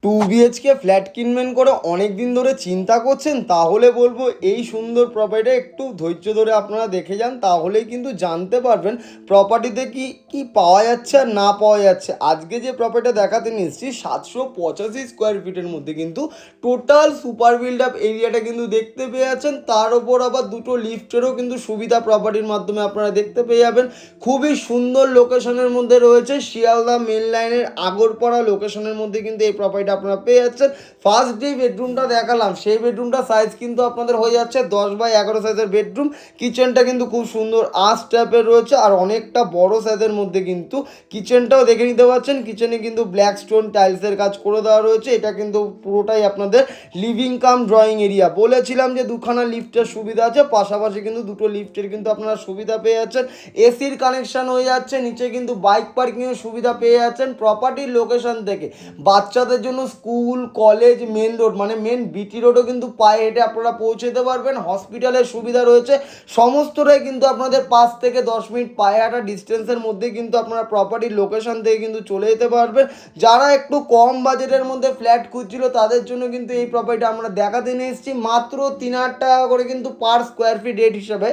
2 BHK flat কিনবেন করে অনেক দিন ধরে চিন্তা করছেন, তাহলে বলবো এই সুন্দর প্রপার্টিটা একটু ধৈর্য ধরে আপনারা দেখে যান, তাহলেই কিন্তু জানতে পারবেন প্রপার্টিতে কি কি পাওয়া যাচ্ছে আর না পাওয়া যাচ্ছে। আজকে যে প্রপার্টিটা দেখাতে নিয়ে এসেছি 785 স্কোয়ার ফিটের মধ্যে কিন্তু টোটাল সুপার বিল্ড আপ এরিয়াটা কিন্তু দেখতে পেয়ে যাচ্ছেন। তার ওপর আবার দুটো লিফটেরও কিন্তু সুবিধা প্রপার্টির মাধ্যমে আপনারা দেখতে পেয়ে যাবেন। খুবই সুন্দর লোকেশনের মধ্যে রয়েছে, শিয়ালদা মেন লাইনের আগরপাড়া লোকেশনের মধ্যে কিন্তু এই প্রপার্টি আপনারা পেয়ে যাচ্ছেন। ফার্স্ট যে বেডরুমটা দেখালাম সেই বেডরুমটা সাইজ কিন্তু আপনাদের হয়ে যাচ্ছে 10x11 সাইজের বেডরুম। কিচেনটা কিন্তু খুব সুন্দর আর্চ টাইপের রয়েছে আর অনেকটা বড় সাইজের মধ্যে কিন্তু কিচেনটাও দেখে নিতে পারছেন। কিচেনে কিন্তু ব্ল্যাক স্টোন টাইলসের কাজ করে দেওয়া রয়েছে। এটা কিন্তু পুরোটাই আপনাদের লিভিং কাম ড্রয়িং এরিয়া। বলেছিলাম যে দুখানা লিফটের সুবিধা আছে, পাশাপাশি কিন্তু দুটো লিফটের কিন্তু আপনারা সুবিধা পেয়ে যাচ্ছেন। এসির কানেকশন হয়ে যাচ্ছে, নিচে কিন্তু বাইক পার্কিংয়ের সুবিধা পেয়ে যাচ্ছেন। প্রপার্টির লোকেশন থেকে বাচ্চাদের জন্য স্কুল কলেজ মেন রোড মানে মেন বিটি রোডও কিন্তু পায়ে হেঁটে আপনারা পৌঁছে যেতে পারবেন। হসপিটালের সুবিধা রয়েছে, সমস্তটাই কিন্তু আপনাদের 5 থেকে 10 মিনিট পায়ে হাঁটা ডিস্টেন্সের মধ্যে কিন্তু আপনারা প্রপার্টির লোকেশন থেকে কিন্তু চলে যেতে পারবেন। যারা একটু কম বাজেটের মধ্যে ফ্ল্যাট খুঁজছিল তাদের জন্য কিন্তু এই প্রপার্টিটা আমরা দেখাতে নিয়ে এসেছি। মাত্র 3,000 টাকা করে কিন্তু পার স্কোয়ার ফিট রেট হিসাবে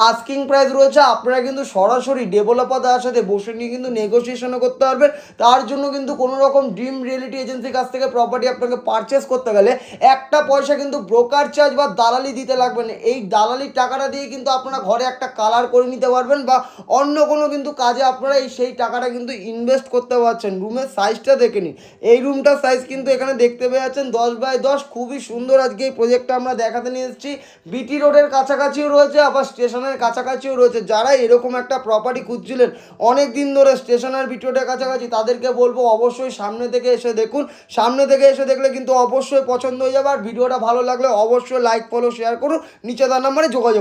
আস্কিং প্রাইস রয়েছে। আপনারা কিন্তু সরাসরি ডেভেলপার দার সাথে বসে নিয়ে কিন্তু নেগোসিয়েশনও করতে পারবেন। তার জন্য কিন্তু কোনো রকম ড্রিম রিয়েলিটি এজেন্সির কাছ থেকে প্রপার্টি আপনাকে পারচেস করতে গেলে একটা পয়সা কিন্তু ব্রোকার চার্জ বা দালালি দিতে লাগবে না। এই দালালির টাকাটা দিয়ে কিন্তু আপনারা ঘরে একটা কালার করে নিতে পারবেন বা অন্য কোনো কিন্তু কাজে আপনারা সেই টাকাটা কিন্তু ইনভেস্ট করতে পারছেন। রুমের সাইজটা দেখে নিন, এই রুমটার সাইজ কিন্তু এখানে দেখতে পেয়ে যাচ্ছেন 10x10। খুবই সুন্দর আজকে এই প্রজেক্টটা আমরা দেখাতে নিয়ে এসেছি। বিটি রোডের কাছাকাছিও রয়েছে, আবার স্টেশনের কাছাকাছিও রয়েছে। যারা এরকম একটা প্রপার্টি খুঁজছিলেন অনেক দিন ধরে স্টেশনের বিটি রোডের কাছাকাছি, তাদেরকে বলবো অবশ্যই সামনে থেকে এসে দেখুন। সামনে থেকে এসে দেখলে কিন্তু অবশ্যই পছন্দ হয়ে যাবে। আর ভিডিওটা ভালো লাগলে অবশ্যই লাইক ফলো শেয়ার করুন, নিচে তার নাম্বারে যোগাযোগ।